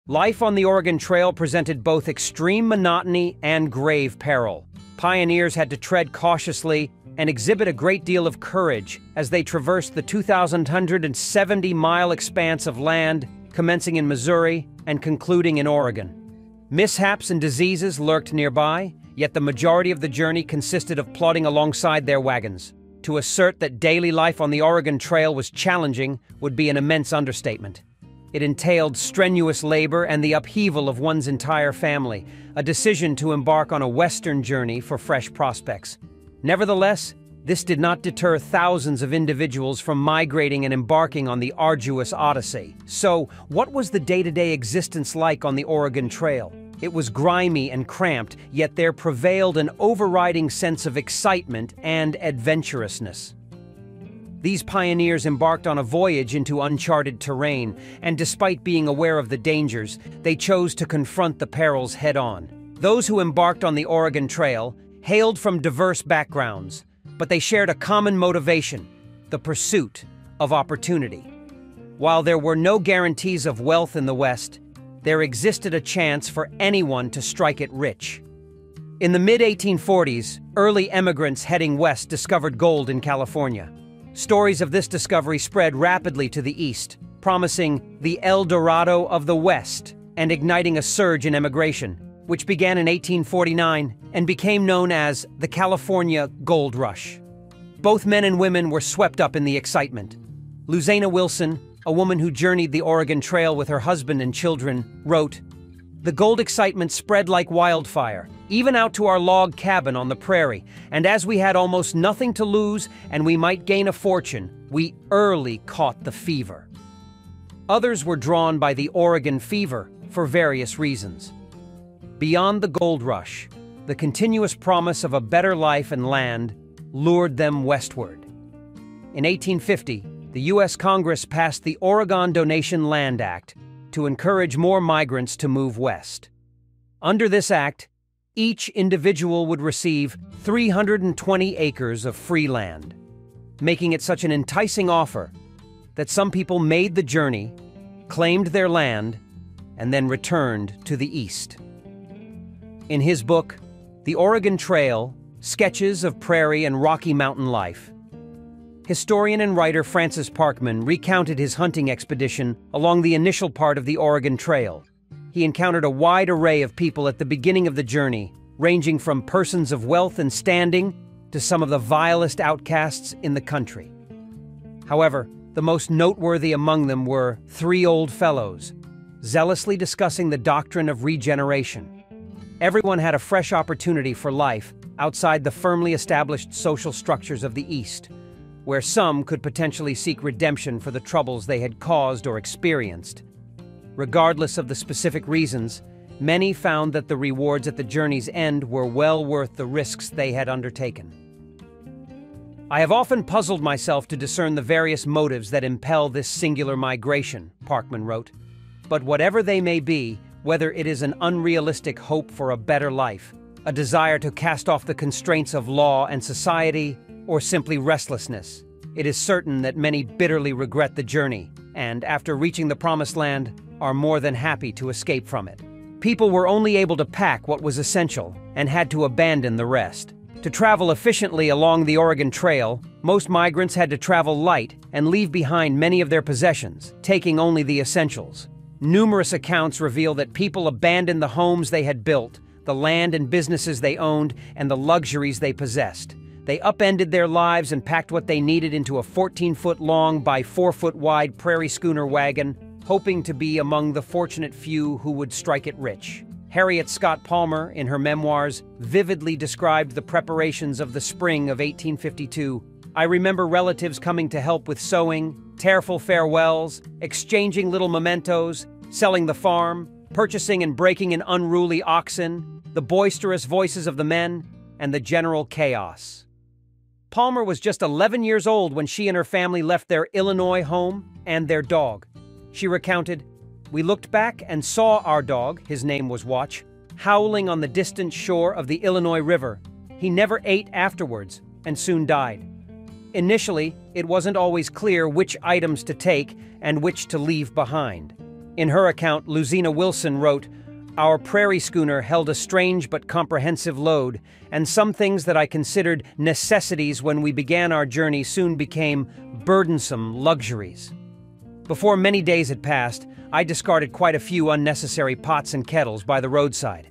Life on the Oregon Trail presented both extreme monotony and grave peril. Pioneers had to tread cautiously and exhibit a great deal of courage as they traversed the 2,170-mile expanse of land, commencing in Missouri and concluding in Oregon. Mishaps and diseases lurked nearby, yet the majority of the journey consisted of plodding alongside their wagons. To assert that daily life on the Oregon Trail was challenging would be an immense understatement. It entailed strenuous labor and the upheaval of one's entire family, a decision to embark on a western journey for fresh prospects. Nevertheless, this did not deter thousands of individuals from migrating and embarking on the arduous odyssey. So, what was the day-to-day existence like on the Oregon Trail? It was grimy and cramped, yet there prevailed an overriding sense of excitement and adventurousness. These pioneers embarked on a voyage into uncharted terrain, and despite being aware of the dangers, they chose to confront the perils head-on. Those who embarked on the Oregon Trail hailed from diverse backgrounds, but they shared a common motivation: the pursuit of opportunity. While there were no guarantees of wealth in the West, there existed a chance for anyone to strike it rich. In the mid-1840s, early immigrants heading west discovered gold in California. Stories of this discovery spread rapidly to the east, promising the El Dorado of the West and igniting a surge in immigration, which began in 1849 and became known as the California Gold Rush. Both men and women were swept up in the excitement. Luzena Wilson, a woman who journeyed the Oregon Trail with her husband and children, wrote, "The gold excitement spread like wildfire, even out to our log cabin on the prairie, and as we had almost nothing to lose and we might gain a fortune, we early caught the fever." Others were drawn by the Oregon fever for various reasons. Beyond the gold rush, the continuous promise of a better life and land lured them westward. In 1850, the U.S. Congress passed the Oregon Donation Land Act to encourage more migrants to move west. Under this act, each individual would receive 320 acres of free land, making it such an enticing offer that some people made the journey, claimed their land, and then returned to the east. In his book, The Oregon Trail: Sketches of Prairie and Rocky Mountain Life, historian and writer Francis Parkman recounted his hunting expedition along the initial part of the Oregon Trail. He encountered a wide array of people at the beginning of the journey, ranging from persons of wealth and standing to some of the vilest outcasts in the country. However, the most noteworthy among them were three old fellows, zealously discussing the doctrine of regeneration. Everyone had a fresh opportunity for life outside the firmly established social structures of the East, where some could potentially seek redemption for the troubles they had caused or experienced. Regardless of the specific reasons, many found that the rewards at the journey's end were well worth the risks they had undertaken. "I have often puzzled myself to discern the various motives that impel this singular migration," Parkman wrote. "But whatever they may be, whether it is an unrealistic hope for a better life, a desire to cast off the constraints of law and society, or simply restlessness, it is certain that many bitterly regret the journey and, after reaching the promised land, are more than happy to escape from it. People were only able to pack what was essential and had to abandon the rest. To travel efficiently along the Oregon Trail, most migrants had to travel light and leave behind many of their possessions, taking only the essentials. Numerous accounts reveal that people abandoned the homes they had built, the land and businesses they owned, and the luxuries they possessed. They upended their lives and packed what they needed into a 14-foot-long by 4-foot-wide prairie schooner wagon, hoping to be among the fortunate few who would strike it rich." Harriet Scott Palmer, in her memoirs, vividly described the preparations of the spring of 1852. "I remember relatives coming to help with sewing, tearful farewells, exchanging little mementos, selling the farm, purchasing and breaking in unruly oxen, the boisterous voices of the men, and the general chaos." Palmer was just 11 years old when she and her family left their Illinois home and their dog. She recounted, "We looked back and saw our dog, his name was Watch, howling on the distant shore of the Illinois River. He never ate afterwards and soon died. Initially, it wasn't always clear which items to take and which to leave behind. In her account, Luzina Wilson wrote, "Our prairie schooner held a strange but comprehensive load, and some things that I considered necessities when we began our journey soon became burdensome luxuries." Before many days had passed, I discarded quite a few unnecessary pots and kettles by the roadside.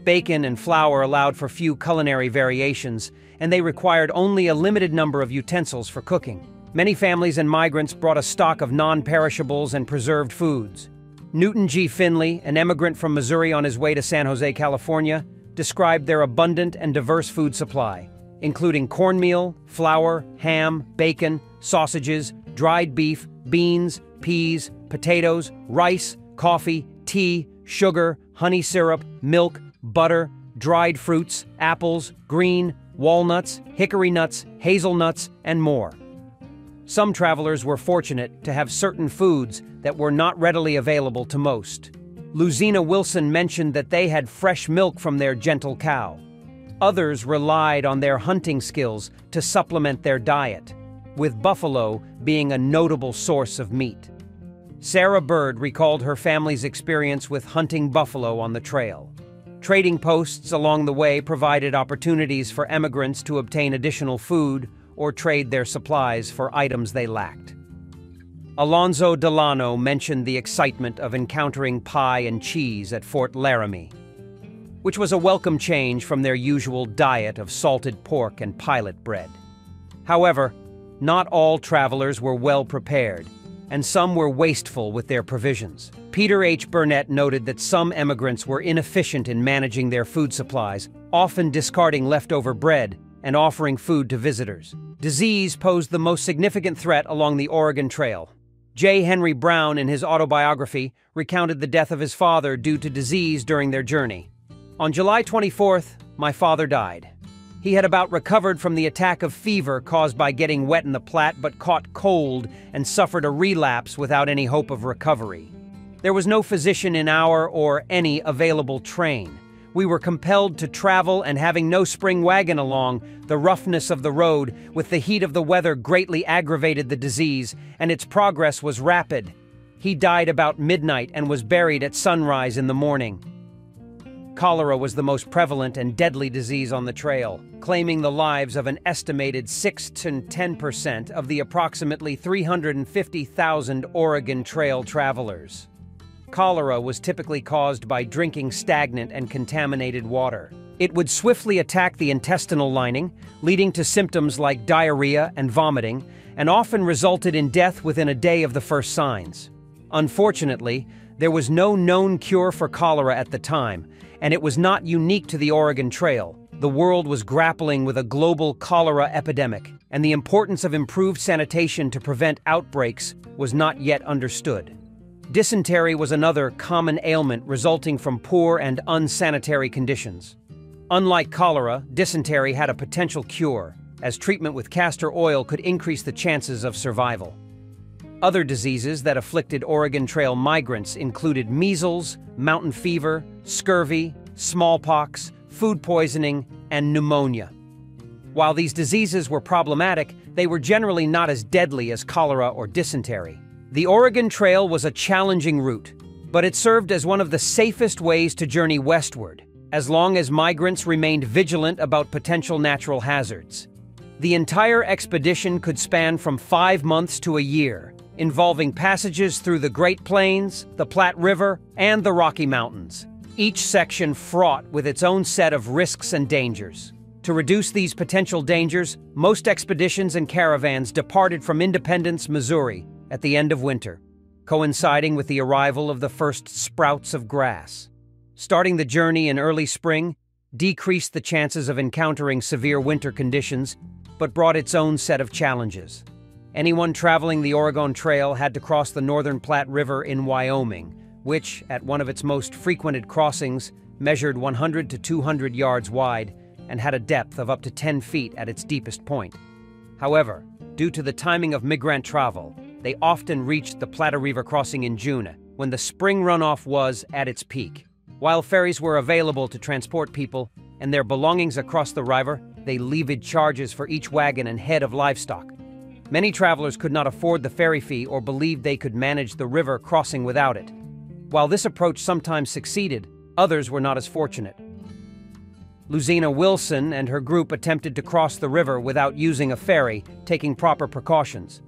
Bacon and flour allowed for few culinary variations, and they required only a limited number of utensils for cooking. Many families and migrants brought a stock of non-perishables and preserved foods. Newton G. Finley, an immigrant from Missouri on his way to San Jose, California, described their abundant and diverse food supply, including cornmeal, flour, ham, bacon, sausages, dried beef, beans, peas, potatoes, rice, coffee, tea, sugar, honey syrup, milk, butter, dried fruits, apples, green, walnuts, hickory nuts, hazelnuts, and more. Some travelers were fortunate to have certain foods that were not readily available to most. Luzina Wilson mentioned that they had fresh milk from their gentle cow. Others relied on their hunting skills to supplement their diet, with buffalo being a notable source of meat. Sarah Bird recalled her family's experience with hunting buffalo on the trail. Trading posts along the way provided opportunities for emigrants to obtain additional food or trade their supplies for items they lacked. Alonzo Delano mentioned the excitement of encountering pie and cheese at Fort Laramie, which was a welcome change from their usual diet of salted pork and pilot bread. However, not all travelers were well prepared, and some were wasteful with their provisions. Peter H. Burnett noted that some emigrants were inefficient in managing their food supplies, often discarding leftover bread and offering food to visitors. Disease posed the most significant threat along the Oregon Trail. J. Henry Brown, in his autobiography, recounted the death of his father due to disease during their journey. "On July 24th, my father died. He had about recovered from the attack of fever caused by getting wet in the Platte, but caught cold and suffered a relapse without any hope of recovery. There was no physician in our or any available train. We were compelled to travel, and having no spring wagon along, the roughness of the road with the heat of the weather greatly aggravated the disease, and its progress was rapid. He died about midnight and was buried at sunrise in the morning." Cholera was the most prevalent and deadly disease on the trail, claiming the lives of an estimated 6 to 10% of the approximately 350,000 Oregon Trail travelers. Cholera was typically caused by drinking stagnant and contaminated water. It would swiftly attack the intestinal lining, leading to symptoms like diarrhea and vomiting, and often resulted in death within a day of the first signs. Unfortunately, there was no known cure for cholera at the time, and it was not unique to the Oregon Trail. The world was grappling with a global cholera epidemic, and the importance of improved sanitation to prevent outbreaks was not yet understood. Dysentery was another common ailment resulting from poor and unsanitary conditions. Unlike cholera, dysentery had a potential cure, as treatment with castor oil could increase the chances of survival. Other diseases that afflicted Oregon Trail migrants included measles, mountain fever, scurvy, smallpox, food poisoning, and pneumonia. While these diseases were problematic, they were generally not as deadly as cholera or dysentery. The Oregon Trail was a challenging route, but it served as one of the safest ways to journey westward, as long as migrants remained vigilant about potential natural hazards. The entire expedition could span from 5 months to a year, involving passages through the Great Plains, the Platte River, and the Rocky Mountains, each section fraught with its own set of risks and dangers. To reduce these potential dangers, most expeditions and caravans departed from Independence, Missouri, at the end of winter, coinciding with the arrival of the first sprouts of grass. Starting the journey in early spring decreased the chances of encountering severe winter conditions, but brought its own set of challenges. Anyone traveling the Oregon Trail had to cross the Northern Platte River in Wyoming, which, at one of its most frequented crossings, measured 100 to 200 yards wide and had a depth of up to 10 feet at its deepest point. However, due to the timing of migrant travel, they often reached the Platte River crossing in June, when the spring runoff was at its peak. While ferries were available to transport people and their belongings across the river, they levied charges for each wagon and head of livestock. Many travelers could not afford the ferry fee or believed they could manage the river crossing without it. While this approach sometimes succeeded, others were not as fortunate. Luzina Wilson and her group attempted to cross the river without using a ferry, taking proper precautions.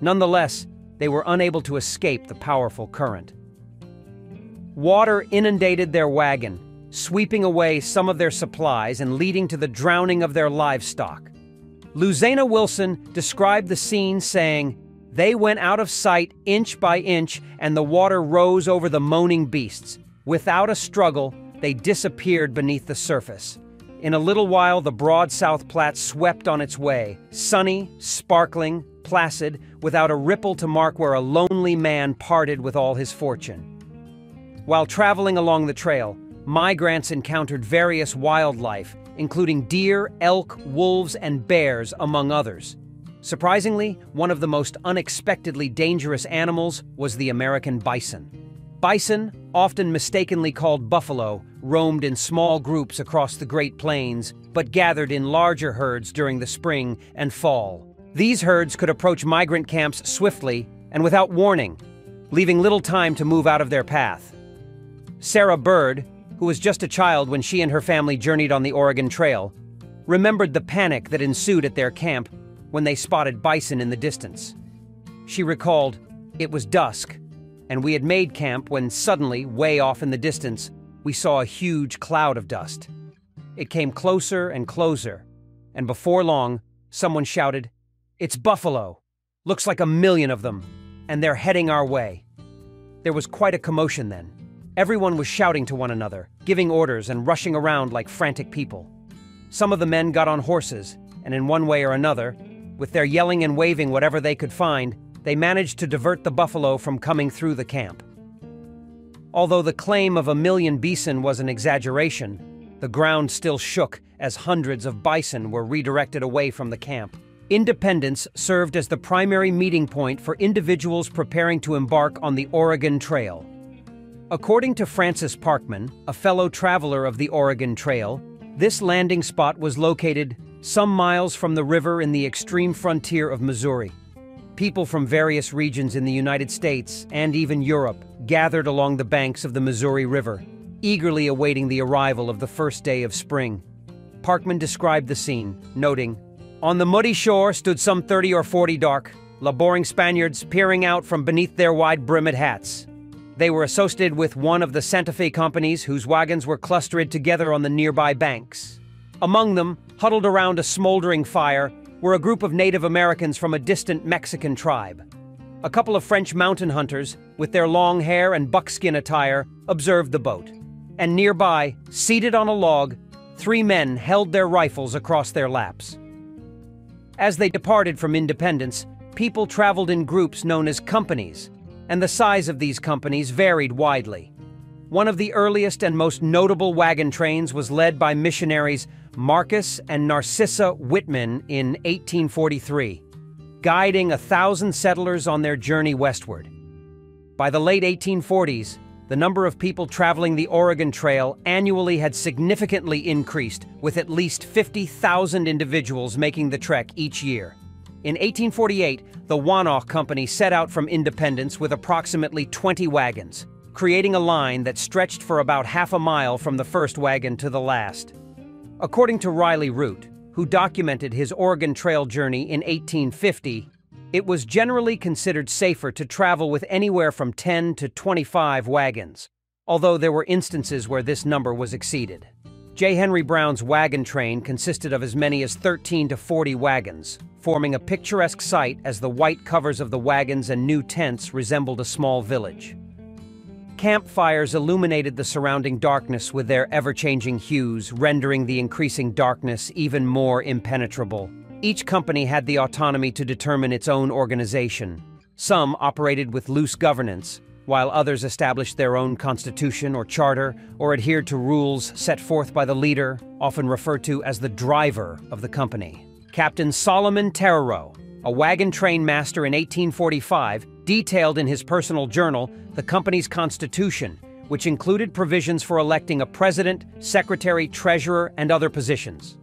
Nonetheless, they were unable to escape the powerful current. Water inundated their wagon, sweeping away some of their supplies and leading to the drowning of their livestock. Luzina Wilson described the scene saying, "They went out of sight inch by inch and the water rose over the moaning beasts. Without a struggle, they disappeared beneath the surface. In a little while, the broad South Platte swept on its way, sunny, sparkling, placid, without a ripple to mark where a lonely man parted with all his fortune." While traveling along the trail, migrants encountered various wildlife, including deer, elk, wolves, and bears, among others. Surprisingly, one of the most unexpectedly dangerous animals was the American bison. Bison, often mistakenly called buffalo, roamed in small groups across the Great Plains, but gathered in larger herds during the spring and fall. These herds could approach migrant camps swiftly and without warning, leaving little time to move out of their path. Sarah Bird, who was just a child when she and her family journeyed on the Oregon Trail, remembered the panic that ensued at their camp when they spotted bison in the distance. She recalled, "It was dusk, and we had made camp when suddenly, way off in the distance, we saw a huge cloud of dust. It came closer and closer, and before long, someone shouted, 'It's buffalo! Looks like 1,000,000 of them, and they're heading our way.' There was quite a commotion then. Everyone was shouting to one another, giving orders and rushing around like frantic people. Some of the men got on horses, and in one way or another, with their yelling and waving whatever they could find, they managed to divert the buffalo from coming through the camp. Although the claim of 1,000,000 bison was an exaggeration, the ground still shook as hundreds of bison were redirected away from the camp. Independence served as the primary meeting point for individuals preparing to embark on the Oregon Trail. According to Francis Parkman, a fellow traveler of the Oregon Trail, this landing spot was located some miles from the river in the extreme frontier of Missouri. People from various regions in the United States and even Europe gathered along the banks of the Missouri River, eagerly awaiting the arrival of the first day of spring. Parkman described the scene, noting, "On the muddy shore stood some 30 or 40 dark, laboring Spaniards peering out from beneath their wide-brimmed hats. They were associated with one of the Santa Fe companies whose wagons were clustered together on the nearby banks. Among them, huddled around a smoldering fire, were a group of Native Americans from a distant Mexican tribe. A couple of French mountain hunters, with their long hair and buckskin attire, observed the boat. And nearby, seated on a log, 3 men held their rifles across their laps." As they departed from Independence, people traveled in groups known as companies, and the size of these companies varied widely. One of the earliest and most notable wagon trains was led by missionaries Marcus and Narcissa Whitman in 1843, guiding 1,000 settlers on their journey westward. By the late 1840s, the number of people traveling the Oregon Trail annually had significantly increased, with at least 50,000 individuals making the trek each year. In 1848, the Wanoch Company set out from Independence with approximately 20 wagons, creating a line that stretched for about half a mile from the first wagon to the last. According to Riley Root, who documented his Oregon Trail journey in 1850, it was generally considered safer to travel with anywhere from 10 to 25 wagons, although there were instances where this number was exceeded. J. Henry Brown's wagon train consisted of as many as 13 to 40 wagons, forming a picturesque sight as the white covers of the wagons and new tents resembled a small village. Campfires illuminated the surrounding darkness with their ever-changing hues, rendering the increasing darkness even more impenetrable. Each company had the autonomy to determine its own organization. Some operated with loose governance, while others established their own constitution or charter, or adhered to rules set forth by the leader, often referred to as the driver of the company. Captain Solomon Terrereau, a wagon train master in 1845, detailed in his personal journal the company's constitution, which included provisions for electing a president, secretary, treasurer, and other positions.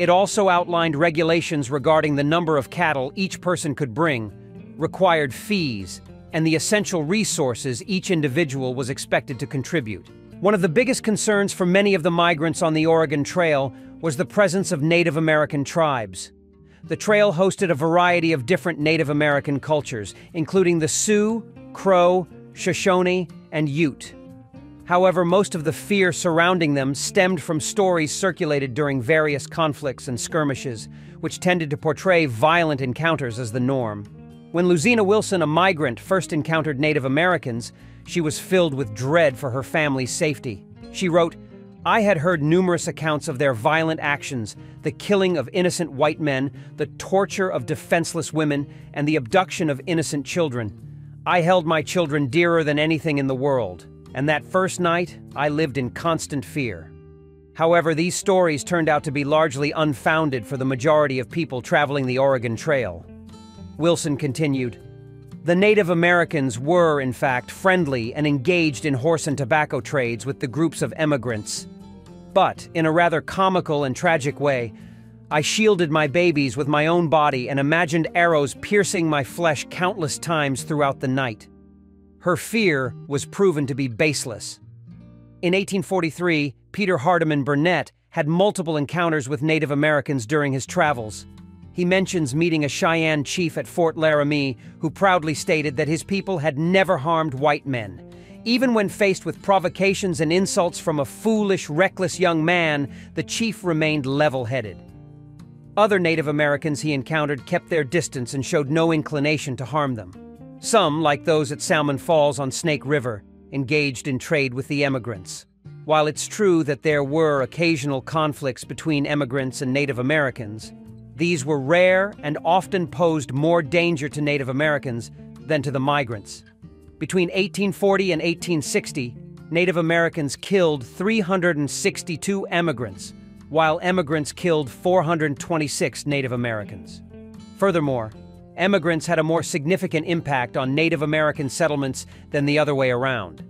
It also outlined regulations regarding the number of cattle each person could bring, required fees, and the essential resources each individual was expected to contribute. One of the biggest concerns for many of the migrants on the Oregon Trail was the presence of Native American tribes. The trail hosted a variety of different Native American cultures, including the Sioux, Crow, Shoshone, and Ute. However, most of the fear surrounding them stemmed from stories circulated during various conflicts and skirmishes, which tended to portray violent encounters as the norm. When Luzina Wilson, a migrant, first encountered Native Americans, she was filled with dread for her family's safety. She wrote, "I had heard numerous accounts of their violent actions, the killing of innocent white men, the torture of defenseless women, and the abduction of innocent children. I held my children dearer than anything in the world, and that first night, I lived in constant fear." However, these stories turned out to be largely unfounded for the majority of people traveling the Oregon Trail. Wilson continued, "The Native Americans were, in fact, friendly and engaged in horse and tobacco trades with the groups of emigrants. But, in a rather comical and tragic way, I shielded my babies with my own body and imagined arrows piercing my flesh countless times throughout the night." Her fear was proven to be baseless. In 1843, Peter Hardiman Burnett had multiple encounters with Native Americans during his travels. He mentions meeting a Cheyenne chief at Fort Laramie who proudly stated that his people had never harmed white men. Even when faced with provocations and insults from a foolish, reckless young man, the chief remained level-headed. Other Native Americans he encountered kept their distance and showed no inclination to harm them. Some, like those at Salmon Falls on Snake River, engaged in trade with the emigrants. While it's true that there were occasional conflicts between emigrants and Native Americans, these were rare and often posed more danger to Native Americans than to the migrants. Between 1840 and 1860, Native Americans killed 362 emigrants, while emigrants killed 426 Native Americans. Furthermore, emigrants had a more significant impact on Native American settlements than the other way around.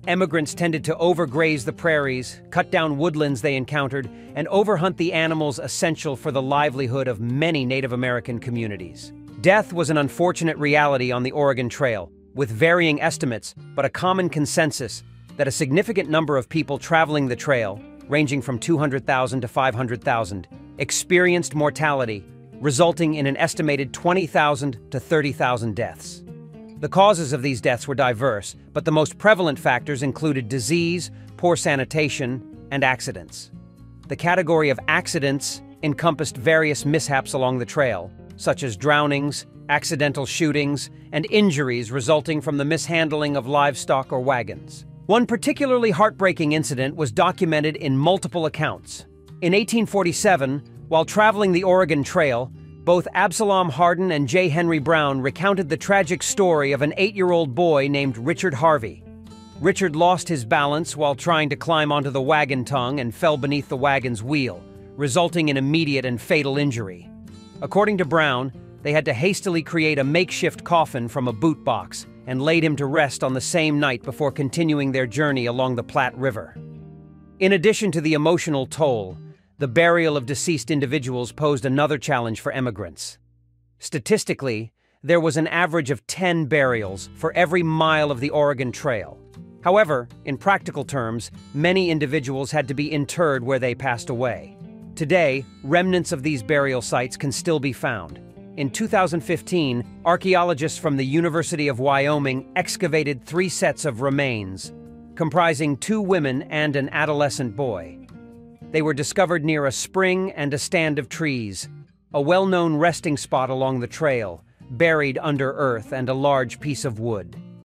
Emigrants tended to overgraze the prairies, cut down woodlands they encountered, and overhunt the animals essential for the livelihood of many Native American communities. Death was an unfortunate reality on the Oregon Trail, with varying estimates, but a common consensus that a significant number of people traveling the trail, ranging from 200,000 to 500,000, experienced mortality, resulting in an estimated 20,000 to 30,000 deaths. The causes of these deaths were diverse, but the most prevalent factors included disease, poor sanitation, and accidents. The category of accidents encompassed various mishaps along the trail, such as drownings, accidental shootings, and injuries resulting from the mishandling of livestock or wagons. One particularly heartbreaking incident was documented in multiple accounts. In 1847, while traveling the Oregon Trail, both Absalom Hardin and J. Henry Brown recounted the tragic story of an 8-year-old boy named Richard Harvey. Richard lost his balance while trying to climb onto the wagon tongue and fell beneath the wagon's wheel, resulting in immediate and fatal injury. According to Brown, they had to hastily create a makeshift coffin from a boot box and laid him to rest on the same night before continuing their journey along the Platte River. In addition to the emotional toll, the burial of deceased individuals posed another challenge for emigrants. Statistically, there was an average of 10 burials for every mile of the Oregon Trail. However, in practical terms, many individuals had to be interred where they passed away. Today, remnants of these burial sites can still be found. In 2015, archaeologists from the University of Wyoming excavated 3 sets of remains, comprising 2 women and an adolescent boy. They were discovered near a spring and a stand of trees, a well-known resting spot along the trail, buried under earth and a large piece of wood.